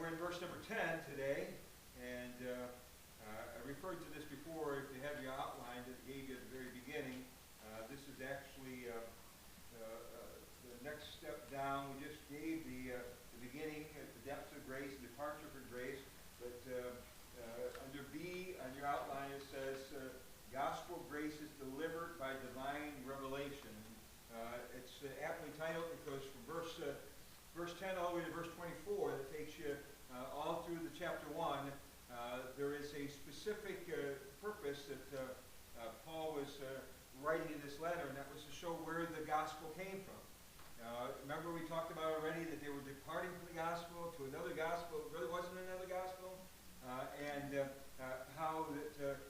we're in verse number 10 today, and I referred to this before. If you have your outline that I gave you at the very beginning, this is actually the next step down. We just gave the beginning at the depths of grace, the departure for grace, but under B on your outline it says gospel grace is delivered by divine revelation. It's aptly titled because from verse 10 all the way to verse 24, that takes you all through the chapter 1, there is a specific purpose that Paul was writing in this letter, and that was to show where the gospel came from. Remember we talked about already that they were departing from the gospel to another gospel. It really wasn't another gospel. And how that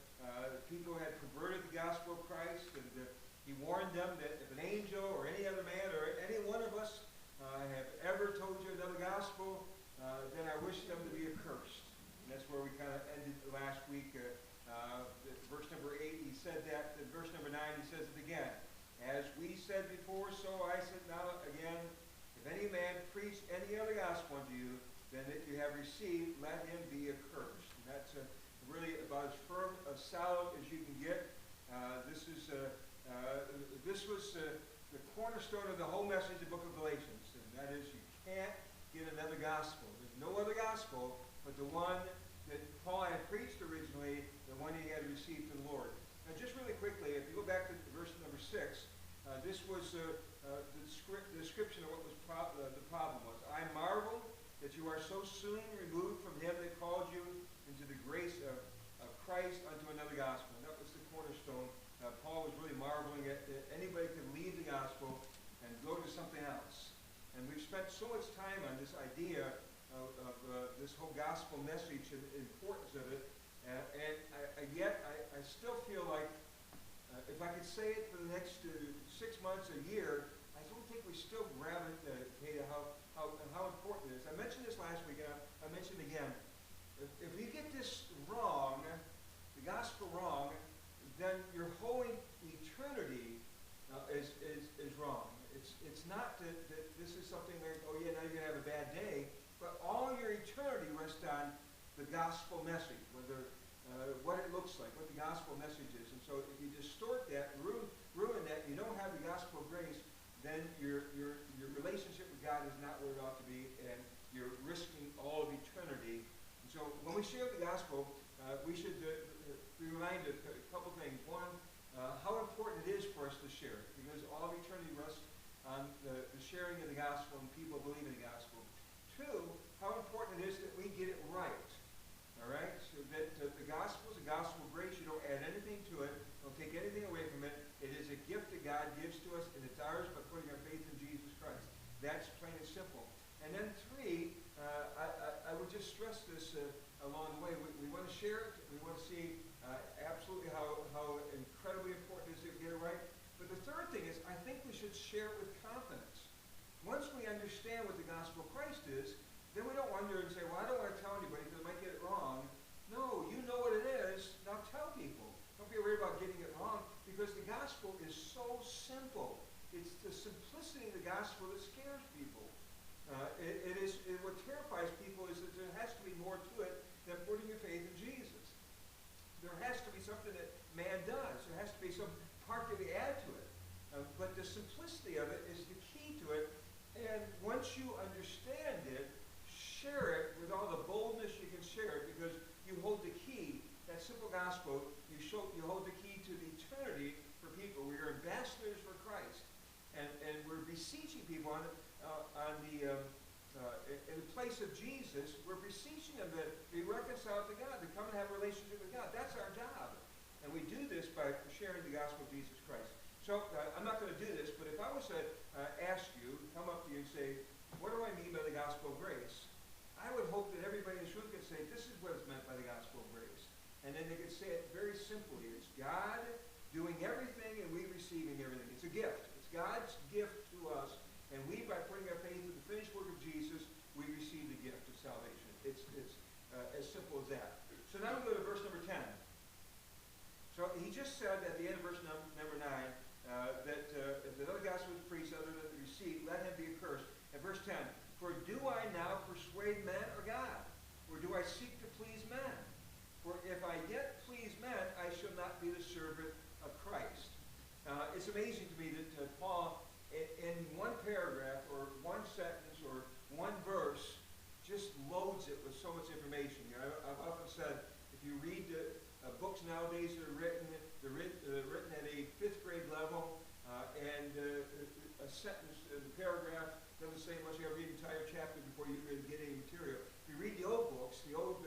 people had perverted the gospel of Christ, and he warned them that if an angel or any other man or any one of us have ever told you another gospel, then I wish them to be accursed. And that's where we kind of ended last week. Verse number 8, he said that. In verse number 9, he says it again. As we said before, so I said now again, if any man preach any other gospel unto you than that you have received, let him be accursed. And that's really about as firm, as solid as you can get. This was the cornerstone of the whole message of the book of Galatians. And that is, you can't get another gospel. There's no other gospel but the one that Paul had preached originally, the one he had received from the Lord. Now, just really quickly, if you go back to verse number 6, this was the description of what was the problem was. I marvel that you are so soon removed from him that called you into the grace of Christ unto another gospel. And that was the cornerstone. Paul was really marveling at that anybody could leave the gospel and go to something else. And we've spent so much time on this idea of this whole gospel message and the importance of it. Yet I still feel like if I could say it for the next 6 months, a year, I don't think we still gravitate how important it is. I mentioned this last week, and I mentioned it again. If we get this wrong, the gospel wrong, then your whole eternity is wrong. It's not that this is something like, oh yeah, now you're going to have a bad day, but all your eternity rests on the gospel message, whether what it looks like, what the gospel message is. And so if you distort that, ruin that, you don't have the gospel of grace, then your relationship with God is not where it ought to be, and you're risking all of eternity. And so when we share the gospel, we should be reminded of a couple things. One, how important it is for us to share it, because all of eternity rests on the sharing of the gospel and people believing the gospel. Two, how important it is that we get it right. All right? So that the gospel is a gospel of grace. You don't add anything to it. Don't take anything away from it. It is a gift that God gives to us, and it's ours by putting our faith in Jesus Christ. That's plain and simple. And then three, I would just stress this along the way. We want to share it. We want to see absolutely how incredibly important it is to get it right. But the third thing is, I think we should share it with confidence. Once we understand what the gospel of Christ is, then we don't wonder and say, well, I don't want to tell anybody because I might get it wrong. No, you know what it is. Now tell people. Don't be worried about getting it wrong, because the gospel is so simple. It's the simplicity of the gospel that scares people. What terrifies people is that there has to be more to it than putting your faith in Jesus. There has to be something that man does. There has to be some part that we add to it. But the simplicity of it is the key to it. And once you understand it, share it with all the boldness you can share it, because you hold the key. That simple gospel, you hold the key to the eternity for people. We are ambassadors for Christ. And we're beseeching people in the place of Jesus. We're beseeching them to be reconciled to God, to come and have a relationship with God. That's our job. And we do this by sharing the gospel of Jesus Christ. So I'm not going to do this, but if I was to ask you, come up to you and say, what do I mean by the gospel of grace? I would hope that everybody in this room could say, this is what is meant by the gospel of grace. And then they could say it very simply. It's God doing everything and we receiving everything. It's a gift. It's God's gift to us. And we, by putting our faith in the finished work of Jesus, we receive the gift of salvation. It's as simple as that. So now we go to verse number 10. So he just said at the end of verse number 9 that if another gospel is preached other than the receipt, let him be accursed. At verse 10, for do I now persuade men or God? do I seek to please men? For if I yet please men, I shall not be the servant of Christ. It's amazing to me that Paul, in one paragraph or one sentence or one verse, just loads it with so much information. You know, I've often said, if you read books nowadays that are written, they're written at a 5th grade level, and a sentence, a paragraph doesn't say much. You have to read an entire chapter before you really get any material. If you read the old books, the old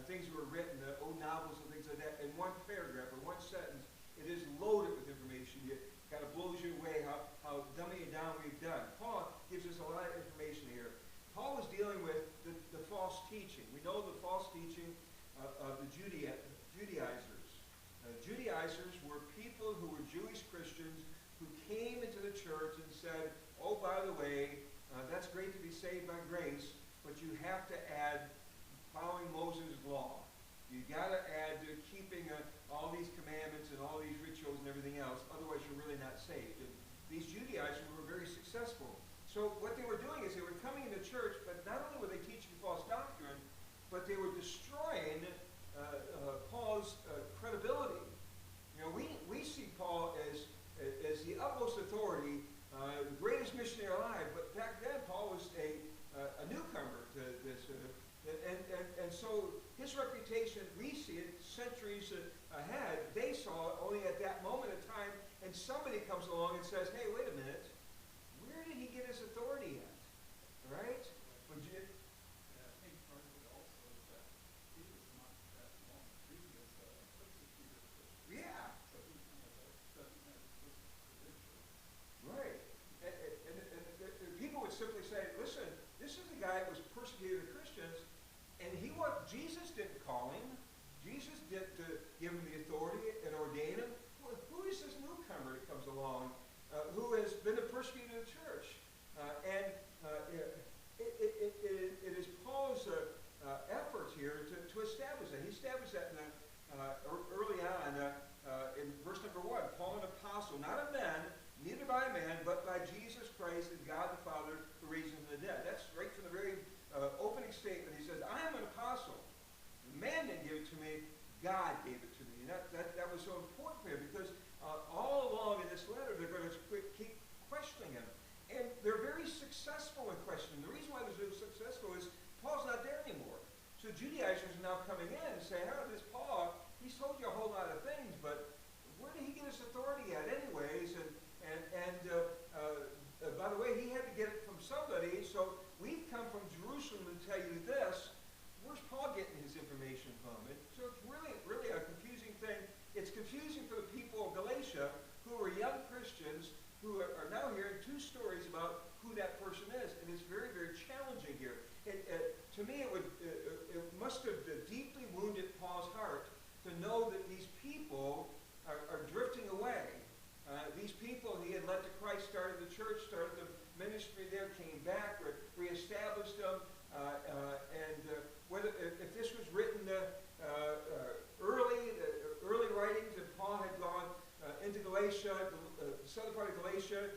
things that were written, the old novels and things like that, in one paragraph or one sentence, it is loaded with information. It kind of blows you away how dumbing it down we've done. Paul gives us a lot of information here. Paul was dealing with the false teaching. We know the false teaching of the Judaizers. Judaizers were people who were Jewish Christians who came into the church and said, oh, by the way, that's great to be saved by grace, but you have to add following Moses' law. You got to add keeping all these commandments and all these rituals and everything else, otherwise you're really not saved. And these Judaizers were very successful. So what they were doing is they were coming into church, but not only were they teaching false doctrine, but they were destroying Paul's credibility. You know, we see Paul as the utmost authority, the greatest missionary alive, but back then Paul was a newcomer to this. And so his reputation, we see it centuries ahead. They saw it only at that moment in time, and somebody comes along and says, hey, wait a minute, where did he get his authority at? Right? Would you? I think part of it also is that he was not that long previous persecutor Christian. Yeah. So he kind of doesn't have his credentials. Right. And people would simply say, listen, this is the guy that was persecuting the Christians, and Jesus didn't call him. Jesus didn't give him the authority and ordain him. Who is this newcomer that comes along who has been a persecutor of the church? It is Paul's efforts here to establish that. He established that early on in verse number 1. Paul, an apostle, not of men, neither by man, but by Jesus Christ and God the Father who raised him from the dead. That's right from the very opening statement. He says, I am an apostle. Man didn't give it to me. God gave it to me. And that was so important for him because all along in this letter, they're going to keep questioning him. And they're very successful in questioning. The reason why they're so successful is Paul's not there anymore. So Judaizers are now coming in and saying, oh, this Paul, he's told you a whole lot of things, but where did he get his authority at anyways? By the way, he had to get it from somebody, so we've come from Jerusalem to tell you this. Where's Paul getting his information from? And so it's really a confusing thing. It's confusing for the people of Galatia who are young Christians who are now hearing two stories about who that person is. And it's very, very challenging here. To me, it must have deeply wounded Paul's heart to know that these people are drifting away. These people he had led to Christ, started the church, started the ministry there, came back, reestablished them. If this was written early writings, and Paul had gone into Galatia, the southern part of Galatia,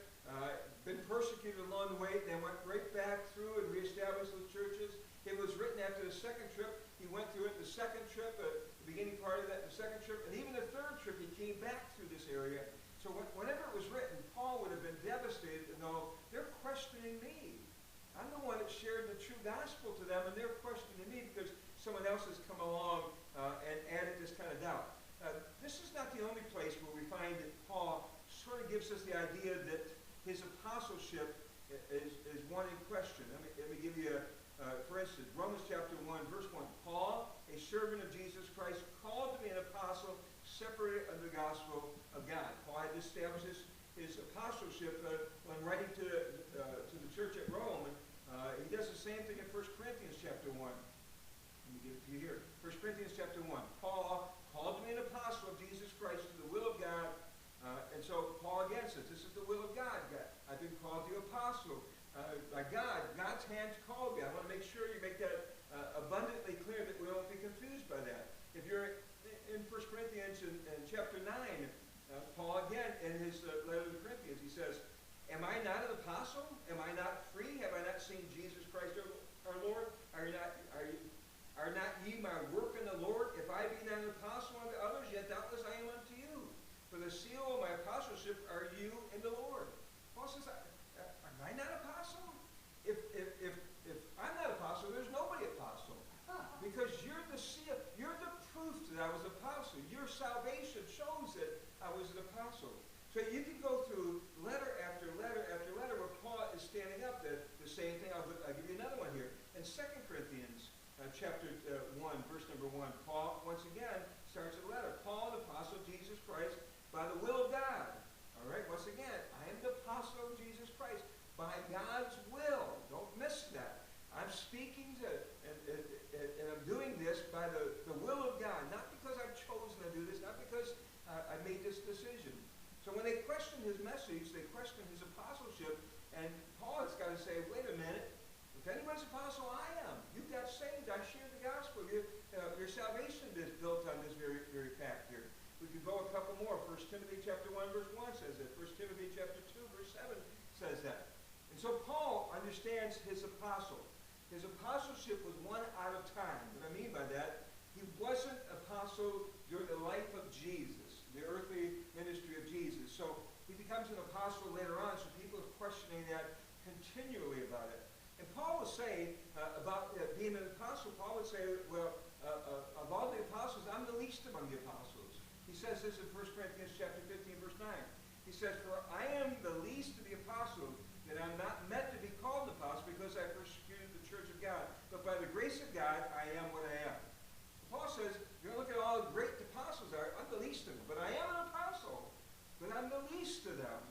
been persecuted along the way, then went right back through and reestablished those churches. It was written after the second trip. He went through it the second trip, the beginning part of that, the second trip, and even the third trip he came back through this area. So whenever it was written, Paul would have been devastated to know they're questioning me. I'm the one that shared the true gospel to them, and they're questioning me because someone else has come along and added this kind of doubt. This is not the only place where we find that Paul sort of gives us the idea that his apostleship is one in question. Let me give you, for instance, Romans chapter 1, verse 1. Paul, a servant of Jesus Christ, called to be an apostle, separated under the gospel of God. Paul had established his apostleship when writing to the church at Rome. He does the same thing in 1 Corinthians chapter 1. Let me give it to you here. 1 Corinthians chapter 1. Paul called to be an apostle of Jesus Christ to the will of God. And so Paul again says, this is the will of God. I've been called to apostle. By God, God's hands called me. I want to make sure you make that abundantly clear that we won't be confused by that. If you're in 1 Corinthians in chapter 9, Paul again in his letter to the Corinthians, he says, am I not an apostle? Am I not free? Have I not seen Jesus Christ our Lord? Are not seal of my apostleship are you in the Lord. Paul says, am I not apostle? If I'm not apostle, there's nobody apostle. Because you're the seal, you're the proof that I was apostle. Your salvation shows that I was an apostle. So you can go through letter after letter after letter where Paul is standing up the same thing. I'll give you another one here. In 2 Corinthians chapter 1, verse number 1, Paul, once again, starts a letter. Paul, an apostle of Jesus Christ, by the will of God. All right, once again, I am the apostle of Jesus Christ by God's will. Don't miss that. I'm speaking to, and I'm doing this by the will of God. Not because I've chosen to do this, not because I made this decision. So when they question his message, they question his apostleship, and Paul has got to say, wait a minute, if anyone's apostle, I am. You got saved. I shared the gospel. Your salvation is built on this very, very fact here. We could go a couple more. 1 Timothy chapter 1, verse 1 says that. 1 Timothy chapter 2, verse 7 says that. And so Paul understands his apostle. His apostleship was one out of time. What I mean by that, he wasn't apostle during the life of Jesus, the earthly ministry of Jesus. So he becomes an apostle later on, so people are questioning that continually about it. And Paul will say about being an apostle, Paul would say, well, of all the apostles, I'm the least among the apostles. He says this in 1 Corinthians chapter 15, verse 9. He says, for I am the least of the apostles, that I'm not meant to be called an apostle because I persecuted the church of God. But by the grace of God, I am what I am. Paul says, you're going to look at all the great apostles are. I'm the least of them. But I am an apostle. But I'm the least of them.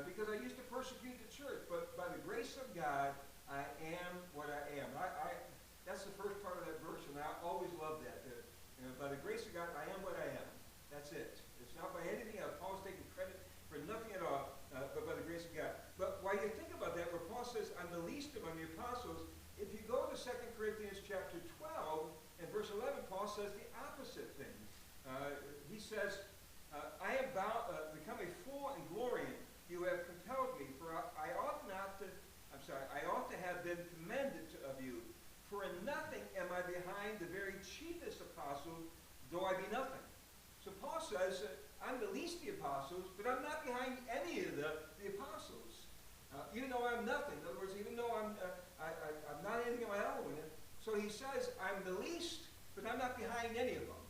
Because I used to persecute the church. But by the grace of God, I am what I am. That's the first part of that verse, and I always love that. By the grace of God, I am what I am. That's it. It's not by anything else. Paul's taking credit for nothing at all, but by the grace of God. But while you think about that, where Paul says, I'm the least among the apostles, if you go to 2 Corinthians chapter 12, and verse 11, Paul says the opposite thing. He says, I am become a fool in glorying. You have compelled me, for I ought to have been commended of you. For in nothing am I behind the very chiefest apostles, though I be nothing. So Paul says, I'm the least of the apostles, but I'm not behind any of the apostles. Even though I'm nothing. In other words, even though I'm not anything of my own. So he says, I'm the least, but I'm not behind any of them.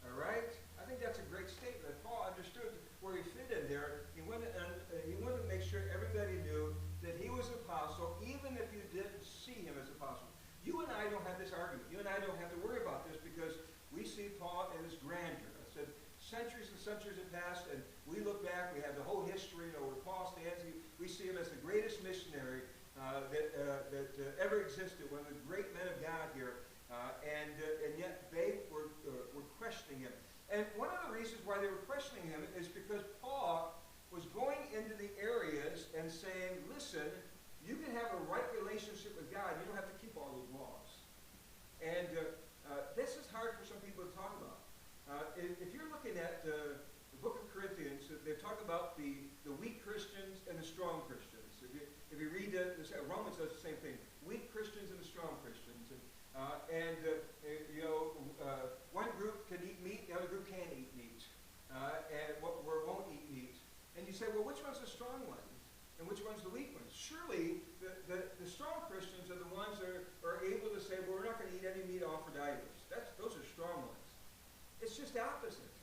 All right? I think that's a great statement. Paul understood where he fit in there. He wanted to make sure everybody knew that he was an apostle, even if you didn't see him as an apostle. You and I don't have this argument. You and I don't have to worry about this because we see Paul in his grandeur. I said, centuries and centuries have passed, and we look back, we have the whole history, where Paul stands, we see him as the greatest missionary that ever existed, one of the great men of God here, and yet they were questioning him. And one of the reasons why they were questioning him is because Paul was going into the areas and saying, listen, you can have a right relationship with God, you don't have to keep all those laws. And this is hard for some people to talk about. If you're looking at the book of Corinthians, they talk about the weak Christians and the strong Christians. If you read Romans does the same thing. Weak Christians and the strong Christians. One group can eat meat, the other group can't eat meat. Or won't eat meat. And you say, well, which one's the strong one? And which one's the weak one? Surely the strong Christians are the ones that are able to say, well, we're not going to eat any meat offered to idols. Those are strong ones. It's just the opposite.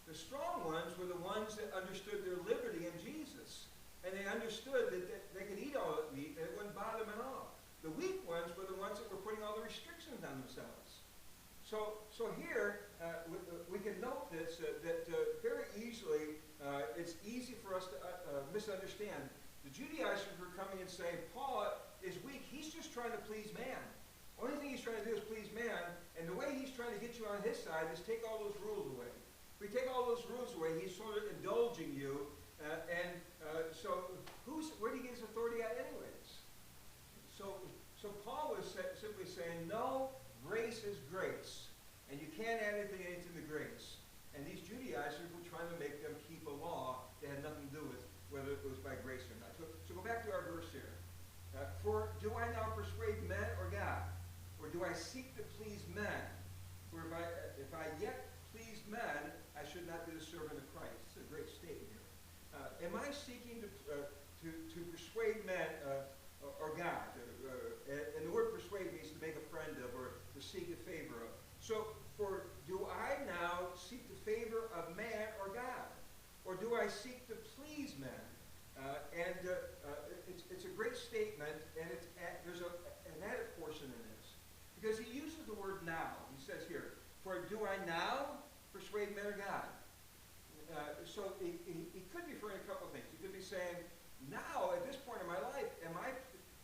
The strong ones were the ones that understood their liberty in Jesus. And they understood that they could eat all that meat and it wouldn't bother them at all. The weak ones were the ones that were putting all the restrictions on themselves. So here, we can note this, that very easily, it's easy for us to misunderstand. The Judaizers were coming and saying, Paul is weak. He's just trying to please man. Only thing he's trying to do is please man, and the way he's trying to get you on his side is take all those rules away. If we take all those rules away, he's sort of indulging you, so where do you get his authority at anyways? So Paul was simply saying, no, grace is grace, and you can't add anything to grace. And these Judaizers were trying to make them keep a law that had nothing to do with whether it was by grace or not. So go back to our verse here. For do I now persuade men or God? Or do I seek to please men? For if I yet please men, I should not be the servant of Christ. It's a great statement. seeking to persuade men or God? And the word persuade means to make a friend of or to seek a favor of. So, do I now seek the favor of man or God? Or do I seek to please men? It's a great statement, and there's an added portion in this. Because he uses the word now. He says here, for do I now persuade men or God? So he could be referring to a couple of things. He could be saying, now, at this point in my life, am I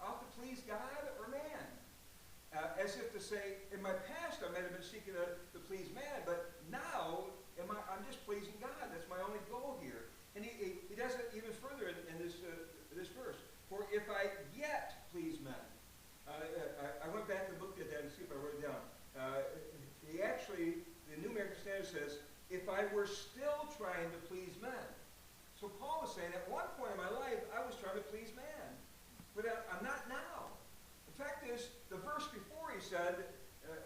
out to please God or man? As if to say, in my past I might have been seeking to please man, but now I'm just pleasing God. That's my only goal here. And he does it even further in this verse. For if I yet please men. I went back and looked at that and see if I wrote it down. The New American Standard says, if I were still trying to please men. So Paul was saying, at one point in my life, I was trying to please man. But I'm not now. The fact is, the verse before he said,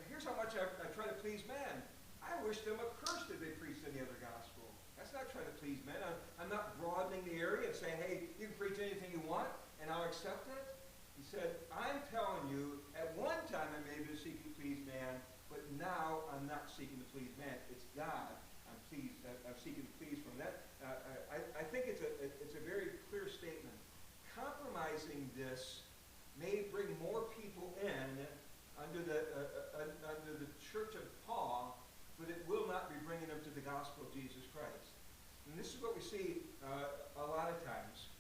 here's how much I try to please man. I wish them accursed if they preached any other gospel. That's not trying to please men. I'm not broadening the area and saying, hey, you can preach anything you want, and I'll accept it. He said, I'm telling you, at one time I may have been seeking to please man, but now I'm not seeking to please man. It's God I'm seeking to please from. That I think it's a very clear statement. Compromising this may bring more people in under the church of Paul, but it will not be bringing them to the gospel of Jesus Christ. And this is what we see a lot of times.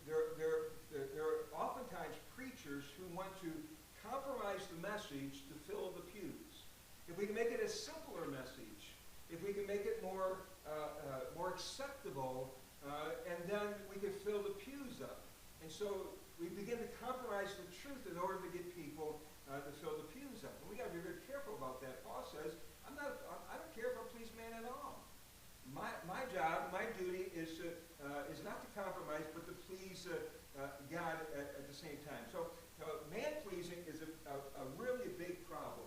There are oftentimes preachers who want to compromise the message to fill the pews. If we can make it a simpler message, if we can make it more acceptable, and then we can fill the pews up. And so we begin to compromise the truth in order to get people to fill the pews up. And we got to be very careful about that. Paul says, I don't care if I please man at all. My job, my duty is not to compromise, but to please God at the same time. So man-pleasing is a really big problem.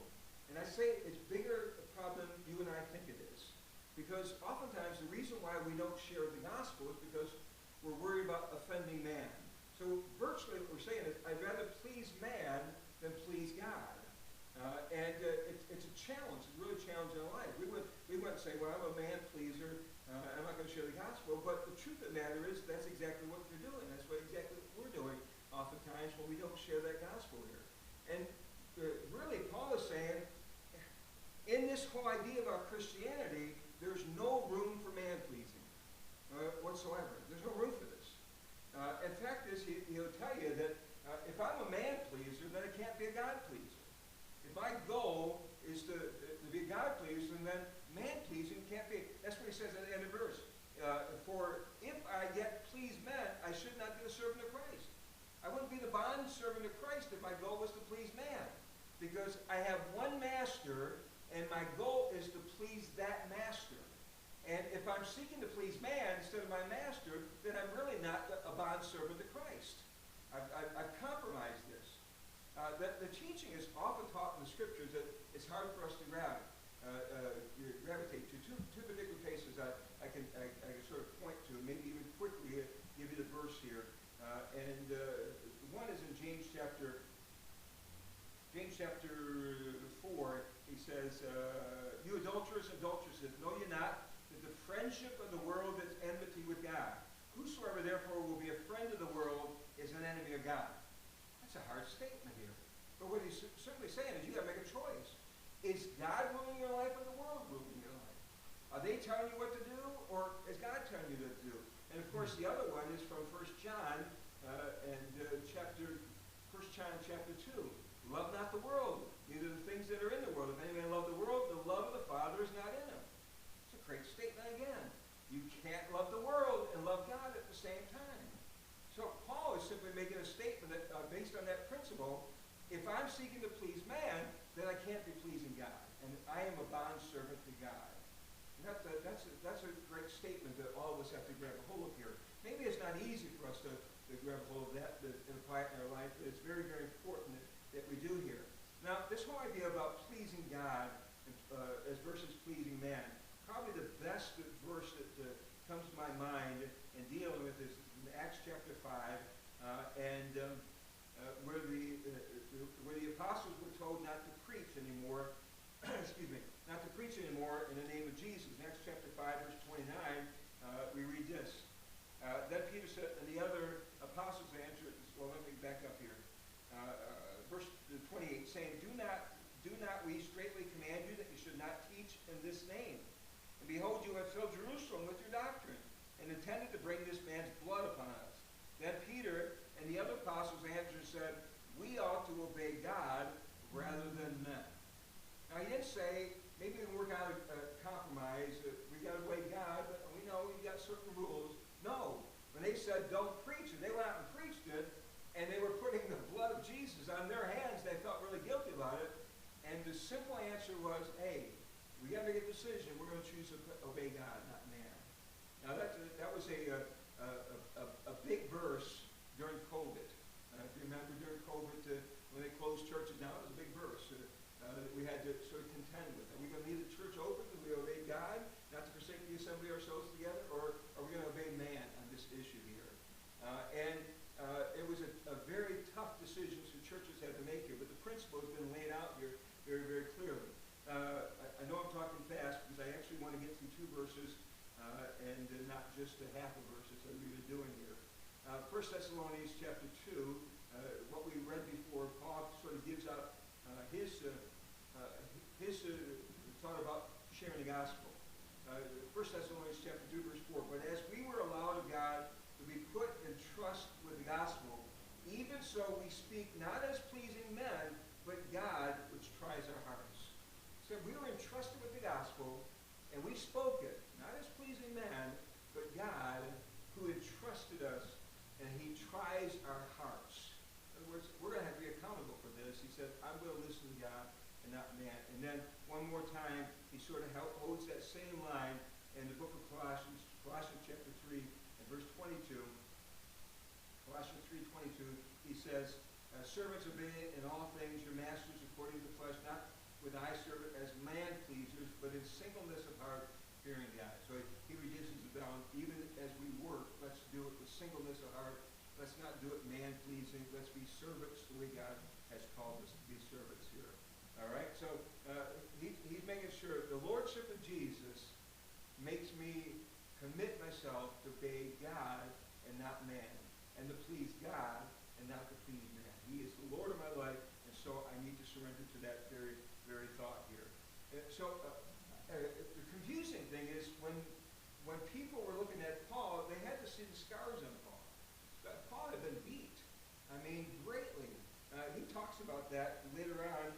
And I say it's bigger a problem than you and I think it is. Because oftentimes the reason why we don't share the gospel is because we're worried about offending man. So virtually what we're saying is, I'd rather please man than please God. It's a challenge. It's really challenging in life. We wouldn't say, well, I'm a man pleaser. I'm not going to share the gospel. But the truth of the matter is, that's exactly what you're doing. That's exactly what we're doing oftentimes when we don't share that gospel here. And really, Paul is saying, in this whole idea about Christianity, there's no room for man-pleasing whatsoever. There's no room for this. In fact, he'll tell you that if I'm a man-pleaser, then I can't be a God-pleaser. If my goal is to be a God-pleaser, then man-pleasing can't be. That's what he says at the end of the verse. For if I yet please men, I should not be a servant of Christ. I wouldn't be the bond servant of Christ if my goal was to please man. Because I have one master, and my goal is to please that master. And if I'm seeking to please man instead of my master, then I'm really not a bond servant of Christ. I've compromised this. The teaching is often taught in the scriptures that it's hard for us to gravitate to. Two particular places I can sort of point to, maybe even quickly give you the verse here. One is in James chapter 4. He says, you adulterers and adulteresses, know ye not that the friendship of the world is enmity with God? Whosoever therefore will be a friend of the world is an enemy of God. That's a hard statement here. But what he's simply saying is you got to make a choice. Is God ruling your life or the world ruling your life? Are they telling you what to do, or is God telling you what to do? And of course the other one is from 1 John chapter 2. Love not the world, neither the things that are in the world. If any man love the world, the love of the Father is not in him. It's a great statement again. You can't love the world and love God at the same time. So Paul is simply making a statement that based on that principle, if I'm seeking to please man, then I can't be pleasing God. And I am a bondservant to God. And that's a great statement that all of us have to grab a hold of here. Maybe it's not easy for us to grab a hold of that and apply it in our life, but it's very, very important that we do here. Now, this whole idea about pleasing God as versus pleasing man, probably the best verse that comes to my mind in dealing said, and the other apostles answered, well, let me back up here. Verse 28, saying, do not we straightly command you that you should not teach in this name? And behold, you have filled Jerusalem with your doctrine, and intended to bring this man's blood upon us. Then Peter and the other apostles answered and said, we ought to obey God rather than men. Now, he didn't say, maybe we can work out a compromise. We got to obey God, but we know you got certain rules. No. When they said, don't preach it, they went out and preached it, and they were putting the blood of Jesus on their hands. They felt really guilty about it. And the simple answer was, hey, we got to make a decision. We're going to choose to obey God, not man. Now, that was a big verse during COVID. If you remember during COVID, when they closed churches down, it was a big verse that we had to sort of contend with. Are we going to leave the church open? Do we obey God, not to forsake the assembly ourselves together? Or are we going to obey man on this issue here? It was a very tough decision the churches had to make here, but the principle has been laid out here very, very clearly. I know I'm talking fast because I actually want to get through 2 verses and not just a half a verse as we've been doing here. 1 Thessalonians chapter 2, what we read before, Paul sort of gives out his thought about sharing the gospel. 1 Thessalonians chapter 2, verse 4, but as we were allowed of God to be put in trust with the gospel, even so we speak not as pleasing men, but God which tries our hearts. So we were entrusted with the gospel, and we spoke it, not as pleasing man, but God who entrusted us, and he tries our hearts. In other words, we're going to have to be accountable for this. He said, I'm going to listen to God and not man. And then one more time, he sort of holds that same line in the book of Colossians chapter 3 and verse 22. Colossians 3:22, he says, servants, obey in all things your masters according to the flesh, not with eye service as man pleasers, but in singleness of heart, fearing God. So he reduces it down, even as we work, let's do it with singleness of heart. Let's not do it man-pleasing. Let's be servants the way God has called us to be servants here. All right? So he's making sure the lordship of Jesus makes me commit myself to obey God and not man, and to please God and not to please man. He is the Lord of my life, and so I need to surrender to that very, very thought here. The confusing thing is when people were looking at Paul, they had to see the scars on Paul. Paul had been beat, greatly. He talks about that later on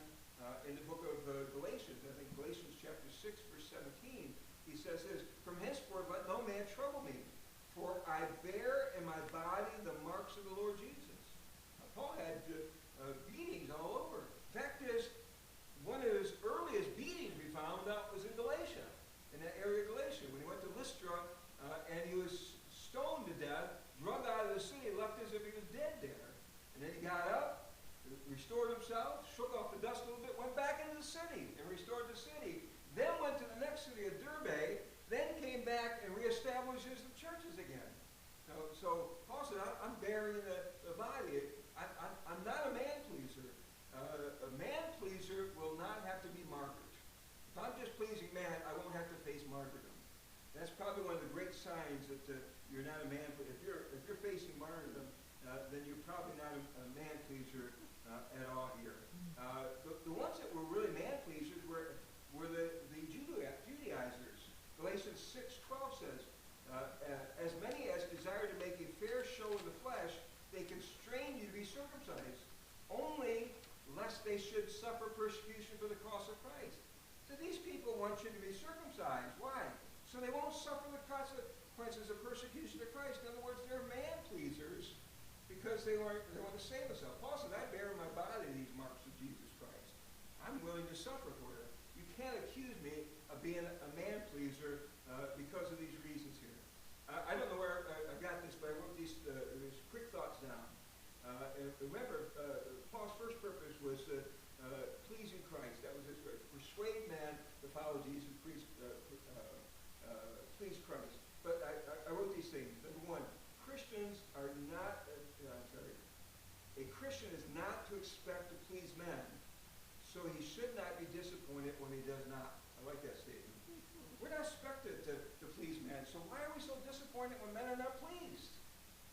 in the book of Galatians. I think Galatians chapter 6, verse 17. He says this, from henceforth let no man trouble me, for I bear in my body the marks of the Lord Jesus. Now, Paul had beatings all over. The fact is, one of his earliest beatings we found out was in Galatia, in that area of Galatia, when he went to Lystra and he was stoned to death, drug out of the city, left as if he was dead there. And then he got up, restored himself, shook off the dust a little bit, went back into the city and restored the city. Then went to the next city of Derbe, then came back and reestablishes the churches again. So Paul said, I'm bearing the body. I'm not a man-pleaser. A man-pleaser will not have to be martyred. If I'm just pleasing man, I won't have to face martyrdom. That's probably one of the great signs that you're not a man-pleaser. If you're facing martyrdom, then you're probably not a man-pleaser at all here. The ones that were really man-pleasers were the Judaizers. Galatians 6:12 says, as many as desire to make a fair show of the flesh, they constrain you to be circumcised, only lest they should suffer persecution for the cross of Christ. So these people want you to be circumcised. Why? So they won't suffer the consequences of persecution of Christ. In other words, they're man-pleasers because they want to save themselves. Paul said, I bear in my body these marks of Jesus Christ. I'm willing to suffer for it. You can't accuse me of being a man-pleaser because of these reasons here. I don't know where I got this, but I wrote these quick thoughts down. Remember, Paul's first purpose was pleasing Christ. That was his purpose. Persuade man to follow Jesus, please Christ. But I wrote these things. Number one, Christians are not, a Christian is not to expect to please men, so he should not be disappointed when he does not. I like that statement. We're not expected to please men, so why are we so disappointed when men are not pleased?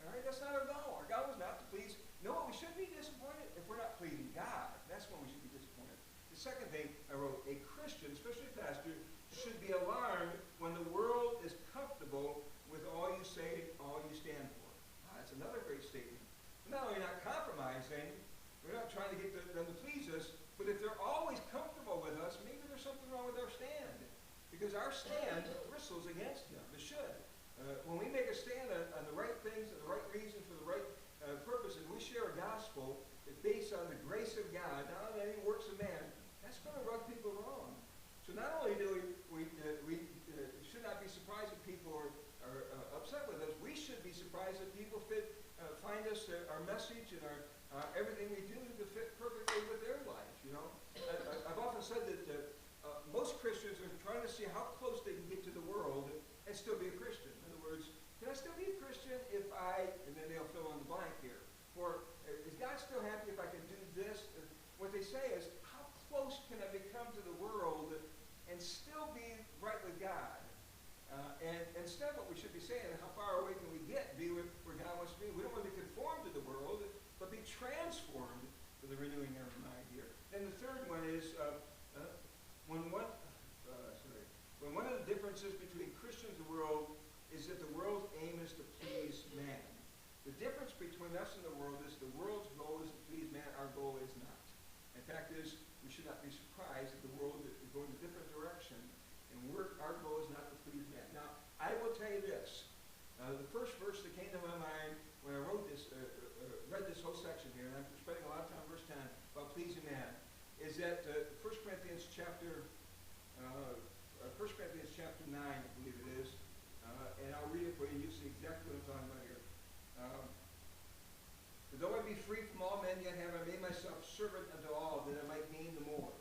All right, that's not our goal. Our goal is not to please. You know what? We shouldn't be disappointed if we're not pleasing God. That's when we should be disappointed. The second thing I wrote, a Christian, especially a pastor, should be alarmed when the world is comfortable with all you say, all you stand for. That's another great statement. Not only not compromising, we're not trying to get them to please us, but if they're always comfortable with us, maybe there's something wrong with our stand. Because our stand bristles against them. It should. When we make a stand on the right things and the right reasons for the right purposes, we share a gospel that's based on the grace of God, not on any works of man, that's going to rub people wrong. So not only do we should not be surprised if people are upset with us, we should be surprised if people find us, our message and our everything we do to fit perfectly with their life. You know, I've often said that most Christians are trying to see how close they can get to the world and still be a Christian. In other words, can I still be a Christian if and then they'll fill in the blank here. Or is God still happy if I can do this? What they say is, how close can I become to the world and still be right with God? And instead what we should be saying, how far away can we get, be where God wants to be? We don't want to be conformed to the world, but be transformed to the renewing of our mind here. And the third one is, when one of the differences between Christians and the world is that the world's aim is to please man. The difference between us and the world is the world's goal is to please man, our goal is not. In fact is, we should not be surprised that the world is going a different direction, and our goal is not to please man. Now, I will tell you this. The first verse that came to my mind when I wrote this, read this whole section here, and I'm spending a lot of time, verse 10, about pleasing man, is that 1 Corinthians chapter 9, I believe it is, and I'll read it for you, and you'll see exactly what I'm talking about here. For though I be free from all men, yet have I made myself servant unto all, that I might gain the more.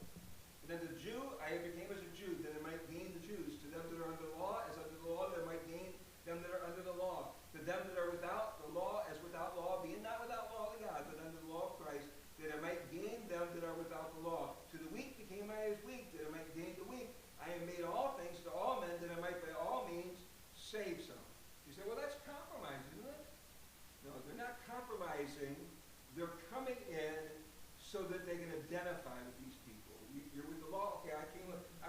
And unto the Jew I became as a Jew, that I might gain the Jews. To them that are under the law, as under the law, that I might gain them that are under the law. To them that are without the law, as without law, being not without law to God, but under the law of Christ, that I might gain them that are without the law. To the weak became I as weak, that I might gain the weak. I have made all things to all men, that I might by all means save some. You say, well, that's compromise, isn't it? No, they're not compromising. They're coming in so that they can identify with these people. You're with the law. Okay, I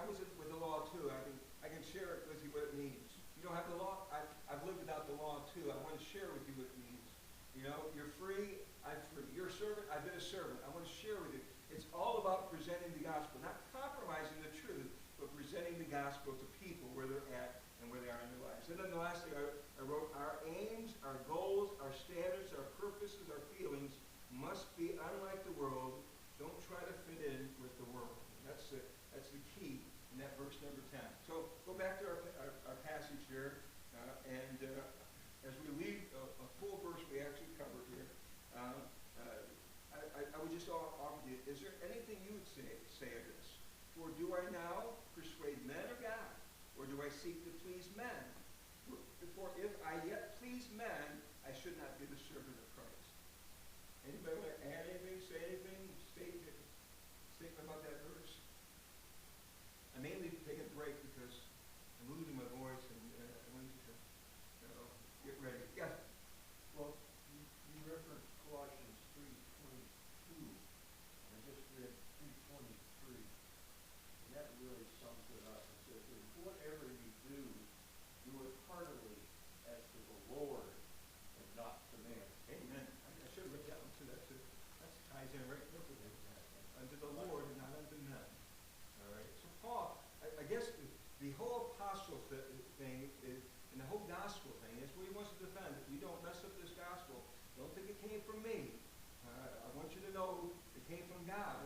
was with the law too. I can share it with you what it means. You don't have the law. I've lived without the law too. I want to share with you what it means. You know, you're free. I'm free. You're a servant. I've been a servant. I want to share with you. It's all about presenting the gospel, not compromising the truth, but presenting the gospel to people where they're at and where they are in their lives. And then the last thing I wrote, our aims, our goals, our standards, our purposes, our feelings must be unlike the world. Don't try to fit in with the world. That's the key in that verse number 10. So go back to our passage here, and as we leave a full verse we actually covered here, I would just offer you, is there anything you would say of this? For do I now persuade men or God? Or do I seek to please men? For if I yet please men, I should not be the servant of Christ. Anybody want to add anything, say anything, statement about that verse? I mainly take a break because I'm losing my voice and I want you to get ready. Yes? Well, you referenced Colossians 3:22. I just read 3:23. And that really sums it up. It says, "And whatever you do, do it heartily as to the Lord and not to man." Amen. I should have written that one too. That ties in right perfectly with that. Unto the Lord and not unto men. All right. So Paul, I guess the whole apostle thing is, and the whole gospel thing is what he wants to defend. If you don't mess up this gospel, don't think it came from me. I want you to know it came from God.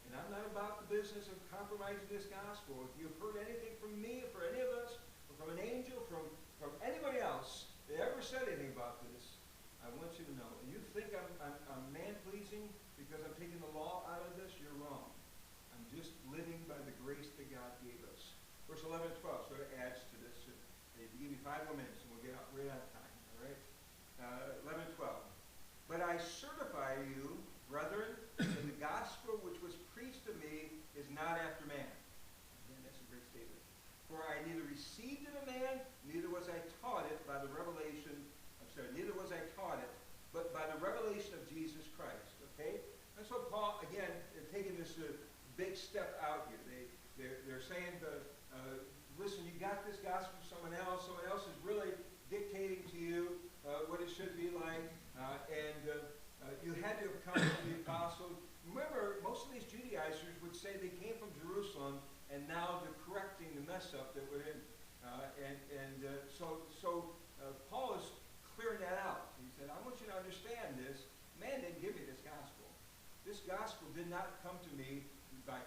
And I'm not about the business of compromising this gospel. If you've heard anything from me, or from any of us, or from an angel, from anybody else that ever said anything about this, I want you to know. And you think I'm man-pleasing because I'm taking the law out of this? You're wrong. I'm just living by the grace that God gave us. Verse 11 and 12 sort of adds to this. If you give me 5 more minutes, and we'll get right out of time. All right? 11 and 12. But I certify you, brethren, that the gospel which was preached to me is not after man. Again, that's a great statement. For I neither received it of man, neither was I taught it by the revelation. Neither was I taught did not come to me by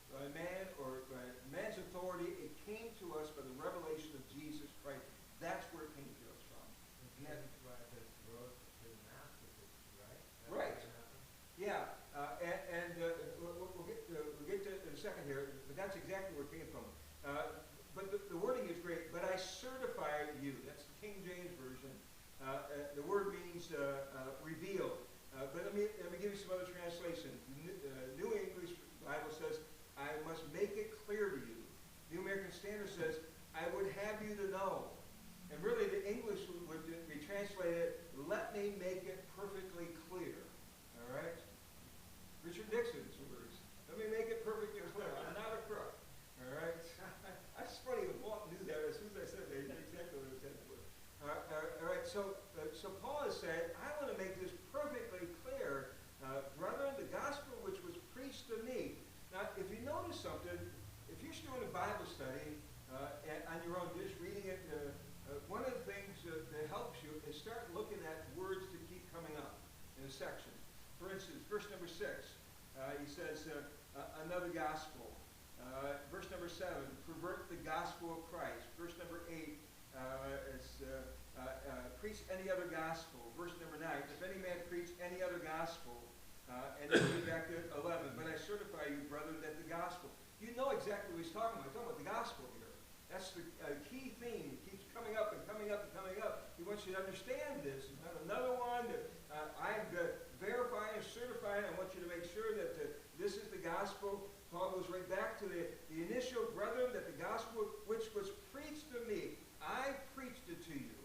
by man or by man's authority. It came to us by the revelation of Jesus Christ. That's where it came to us from. And that's why this growth to Gnosticism, right? That's Right. what happened. Yeah, we'll get to it in a second here, but that's exactly where it came from. But the wording is great. But I certify you. That's the King James Version. The word means revealed. But let me give you some other translation. New English Bible says, I must make it clear to you. New American Standard says, I would have you to know. And really the English would be translated, let me make it perfectly clear. All right? Richard Nixon's words. Let me make it perfectly clear. I'm not a crook. All right? That's funny. Walt knew that. As soon as I said that, he knew exactly what I was intended for. All right. So Paul has said, I want to make this perfectly clear, brethren, the gospel which was preached to me. Now, if you notice something, if you're still in a Bible study on your own, just reading it, one of the things that helps you is start looking at words that keep coming up in a section. For instance, verse number 6, he says, another gospel. Verse number 7, pervert the gospel of Christ. Verse number 8, preach any other gospel. Verse number 9, if any man preach any other gospel. And then we back to 11, but I certify you, brother, that the gospel. You know exactly what he's talking about. He's talking about the gospel here. That's the key theme. It keeps coming up and coming up and coming up. He wants you to understand this. It's not another one that I'm verifying and certifying. I want you to make sure that this is the gospel. Paul goes right back to the initial, brethren, that the gospel which was preached to me, I preached it to you.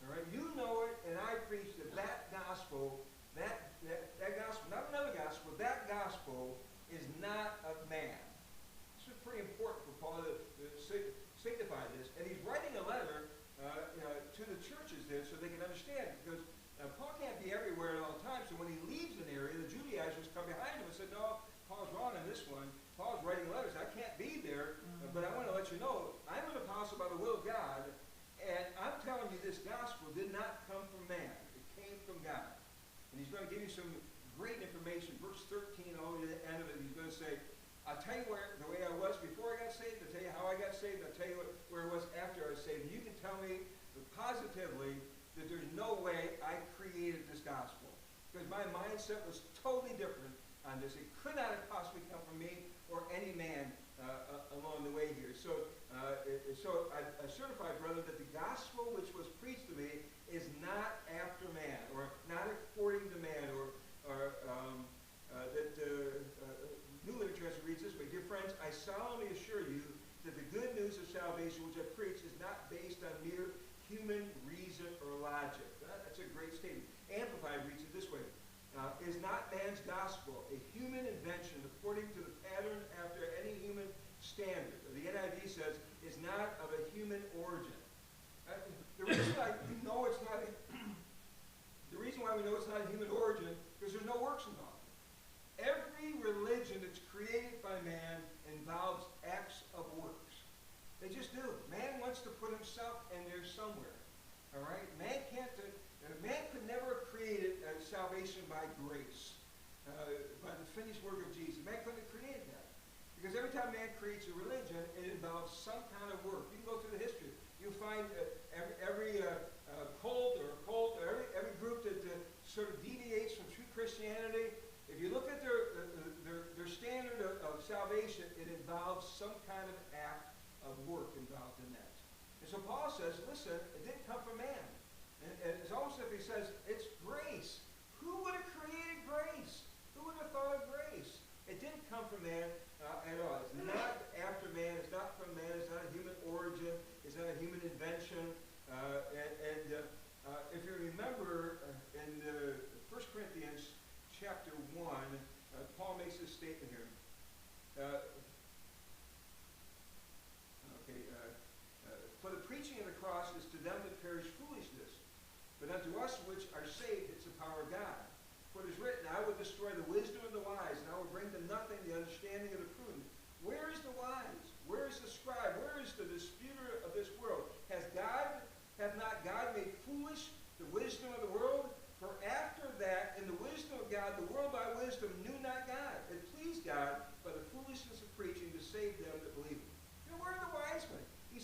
All right? You know it, and I preached it. That gospel, that gospel, not another gospel, that gospel is not of man. This is pretty important for Paul to signify this. And he's writing a letter to the churches there so they can understand. Because Paul can't be everywhere at all times. So when he leaves an area, the Judaizers come behind him and say, no, Paul's wrong on this one. Paul's writing letters. I can't be there, but I want to let you know, I'm an apostle by the will of God, and I'm telling you this gospel did not come from man. It came from God. And he's going to give you some great information. Verse 13, all the way to the end of it, he's going to say, I'll tell you the way I was before I got saved. I'll tell you how I got saved. I'll tell you where I was after I was saved. And you can tell me positively that there's no way I created this gospel. Because my mindset was totally different on this. It could not have possibly come from me or any man along the way here. So I certify, brother, that the gospel which was preached to me is not after man, or not according to man, or New Living Translation reads this way, dear friends, I solemnly assure you that the good news of salvation which I preach is not based on mere human reason or logic. That's a great statement. Amplified reads it this way, is not man's gospel a human invention according to the pattern after any human standard. The NIV says, is not of a human origin. The reason why we know it's not a human origin because there's no works involved. Every religion that's created by man involves acts of works. They just do. Man wants to put himself in there somewhere. All right? Man could never have created salvation by grace, by the finished work of Jesus. Man couldn't have created that. Because every time man creates a religion, it involves some kind of work. You can go through the history. You'll find every cult or every group that sort of deviates from true Christianity. If you look at their standard of salvation, it involves some kind of act of work involved in that. And so Paul says, listen, it didn't come from man. And it's almost as if he says, it's grace. Who would have created grace? Who would have thought of grace? It didn't come from man at all. It's not after man. It's not from man. It's not a human origin. It's not a human invention. If you remember in 1 Corinthians chapter 1, Paul makes this statement here. For the preaching of the cross is to them that perish foolishness, but unto us which are saved it's the power of God. For it is written, I will destroy the wisdom of the wise, and I will bring to nothing the understanding of the prudent. Where is the wise? Where is the scribe? Where is the disputer of this world? Hath not God made foolish the wisdom of the world? For after that, in the wisdom of God, the world by wisdom knew not God.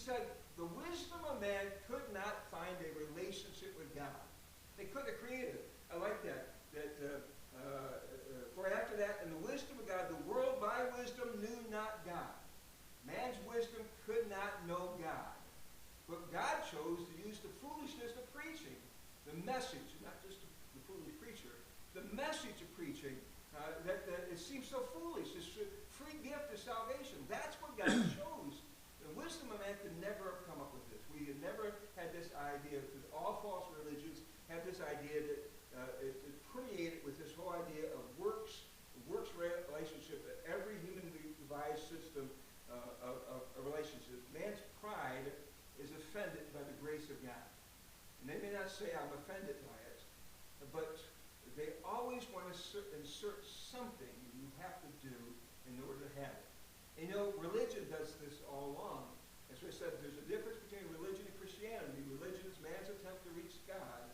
said the wisdom of man could not find a relationship with God. They couldn't have created it. I like that. For after that, in the wisdom of God, the world by wisdom knew not God. Man's wisdom could not know God. But God chose to use the foolishness of preaching, the message, not just the foolish preacher, the message of preaching, that it seems so foolish, this free gift of salvation. That's what God chose. The wisdom of man could never have come up with this. We had never had this idea, because all false religions have this idea that it permeated with this whole idea of works relationship, that every human devised system of relationships. Man's pride is offended by the grace of God. And they may not say, I'm offended by it, but they always want to insert something you have to do in order to have it. And you know, religion does this all along. As I said, there's a difference between religion and Christianity. Religion is man's attempt to reach God.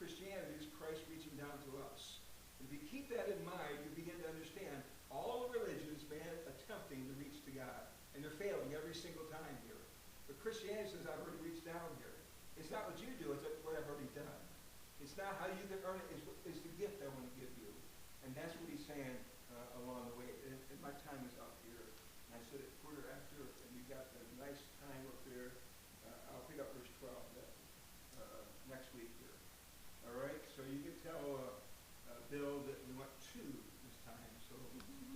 Christianity is Christ reaching down to us. If you keep that in mind, you begin to understand all the religions, man attempting to reach to God. And they're failing every single time here. But Christianity says, I've already reached down here. It's not what you do, it's what I've already done. It's not how you can earn it, it's the gift I want to give you. And that's what he's saying along the way. And my time is up here. And I said it quarter after, and you got a nice time up there. I'll pick up verse 12 next week here. All right? So you can tell Bill that we went 2 this time. So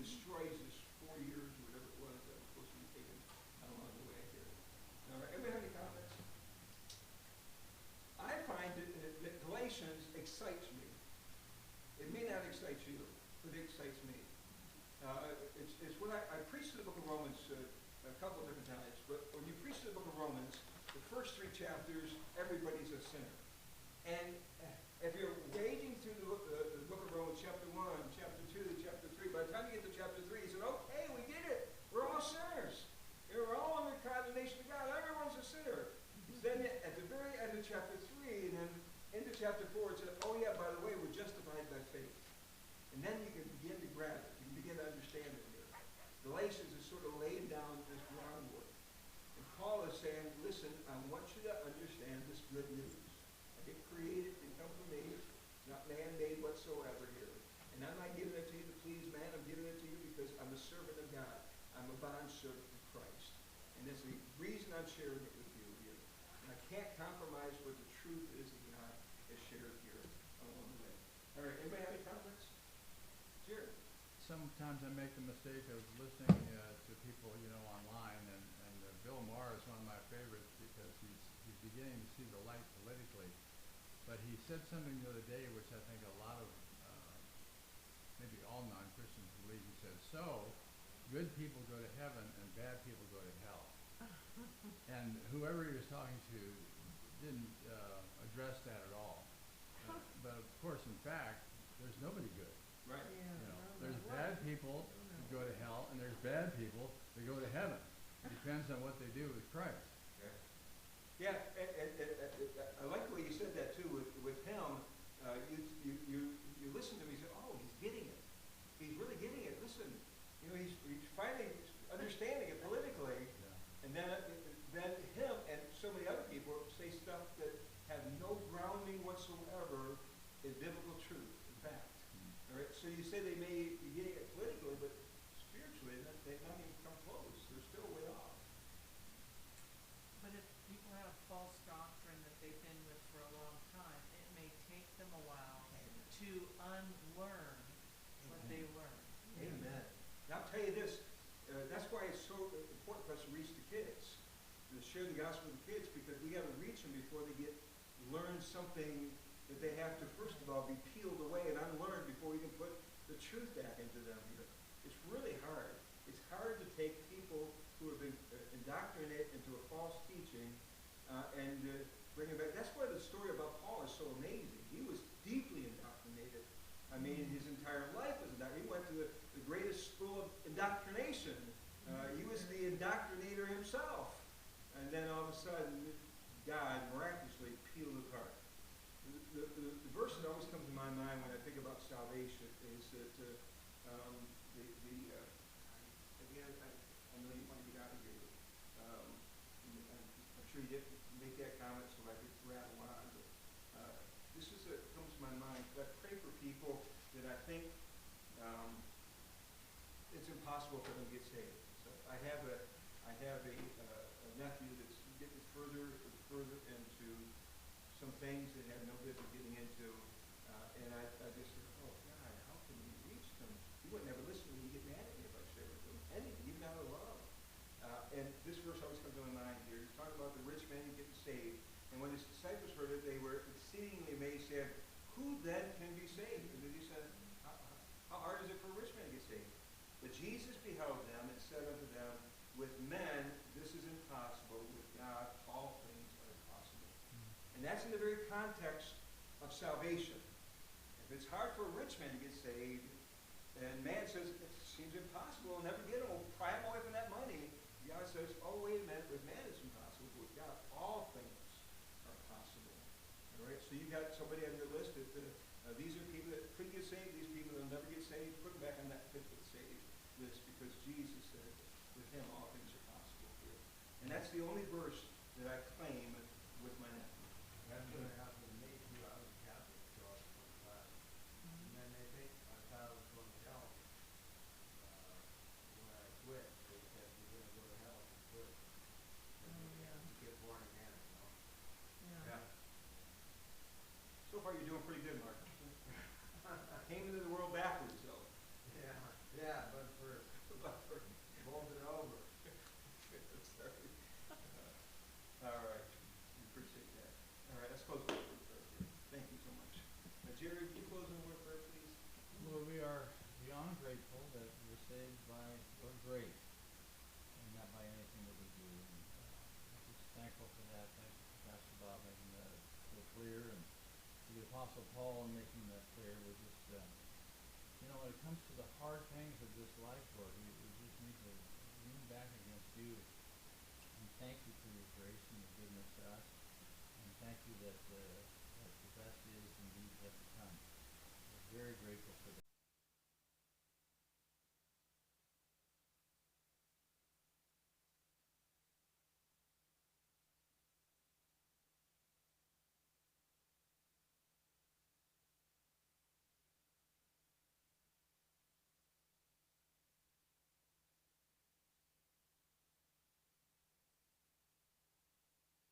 destroys this 4 years or whatever it was that was supposed to be taken along the way here. All right, anybody have any comments? I find that Galatians excites me. It may not excite you, but it excites me. It's when I preached the book of Romans a couple of different times, but when you preach the book of Romans, the first 3 chapters, everybody's a sinner. And if you're wading through the book of Romans, chapter 1, chapter 2, chapter 3, by the time you get to chapter 3, you said, okay, we did it. We're all sinners. We're all under condemnation of God. Everyone's a sinner. Then at the very end of chapter 3, and then into chapter 4, it said, oh yeah, by the way, we're justified by faith. And then you can begin to grab it. You can begin to understand it here. Galatians is sort of laying down this groundwork. And Paul is saying, listen, I want you to understand this good news. I get created and come from me. It's not man-made whatsoever here. And I'm not giving it to you to please man. I'm giving it to you because I'm a servant of God. I'm a bondservant of Christ. And that's the reason I'm sharing it with you here. And I can't compromise what the truth is that God has shared here along the way. All right, anybody have any comments? Sure. Sometimes I make the mistake of listening to people, online, and Bill Maher is one of my favorites because he's beginning to see the light politically. But he said something the other day which I think a lot of, maybe all non-Christians believe. He said, so, good people go to heaven and bad people go to hell. And whoever he was talking to didn't address that at all. But of course, in fact, there's nobody good. Right. There's bad people who go to hell, and there's bad people that go to heaven. It depends on what they do with Christ. Yeah, I like the way you said that too. With him, you listen to him. You say, "Oh, he's getting it. He's really getting it." Listen, he's finally understanding it politically. Yeah. And then him and so many other people say stuff that have no grounding whatsoever in biblical truth. In fact, all right. So you say they may be getting it politically, but spiritually, they've not even come close. They're still way off. But if people have false doctrine that they've been with for a long time, it may take them a while to unlearn what they learned. Amen. And I'll tell you this, that's why it's so important for us to reach the kids, to share the gospel with the kids, because we got to reach them before they learn something that they have to, first of all, be peeled away and unlearned before we can put the truth back into them here. It's really hard. It's hard to take people who have been indoctrinated into a false teaching and bring them back. That's why the story about Paul is so amazing. He was deeply indoctrinated. I mean, his entire life was indoctrinated. He went to the greatest school of indoctrination. He was the indoctrinator himself. And then all of a sudden, God miraculously peeled his heart. The verse that always comes to my mind when I think about salvation is that again, I know you want to get out of here. sure you didn't make that comment so I could rattle on, but, this is a, comes to my mind, 'cause I pray for people that I think, it's impossible for them to get saved. So I have a nephew that's getting further and further into some things that have no business getting into, and I just said, oh God, how can you reach them? He wouldn't ever listen to me. He'd get mad at me if I shared with him anything, even out of love. And this verse always comes to my mind here. He's talking about the rich man getting saved, and when his disciples heard it, they were exceedingly amazed, said, who then can be saved? And then he said, how hard is it for a rich man to get saved? But Jesus beheld them and said unto them, with men this is impossible, with God all things are possible. And that's in the very context of salvation. If it's hard for a rich man to get saved, and man says, it seems impossible, I'll never get him, we'll pry him away from that money. God says, oh, wait a minute, with man it's impossible, but with God all things are possible. All right, so you've got somebody on your list that these are people that could get saved, these people that will never get saved, put them back on that could get saved list, because Jesus said, with him all things are possible here. And that's the only verse that I claim with my nephew. That's what happened to me too. I was Catholic till I was 25. And then they think I thought I was going to hell. When I quit, they said you're going to go to hell if you quit. And you get born again, you know. Yeah. So far you're doing pretty good, Mark. Came into the world backwards, though. Yeah, but for molded over. Sorry. All right. We appreciate that. All right, let's close with a word of prayer here. Thank you so much. Jerry, would you close in a word of prayer, please? Lord, we are beyond grateful that we're saved by your grace and not by anything that we do. And I'm just thankful for that. Thank you for Pastor Bob making that so clear, and to the Apostle Paul making that clear. We're just, when it comes to the hard things of this life, Lord, we just need to lean back against you. And thank you for your grace and your goodness to us. And thank you that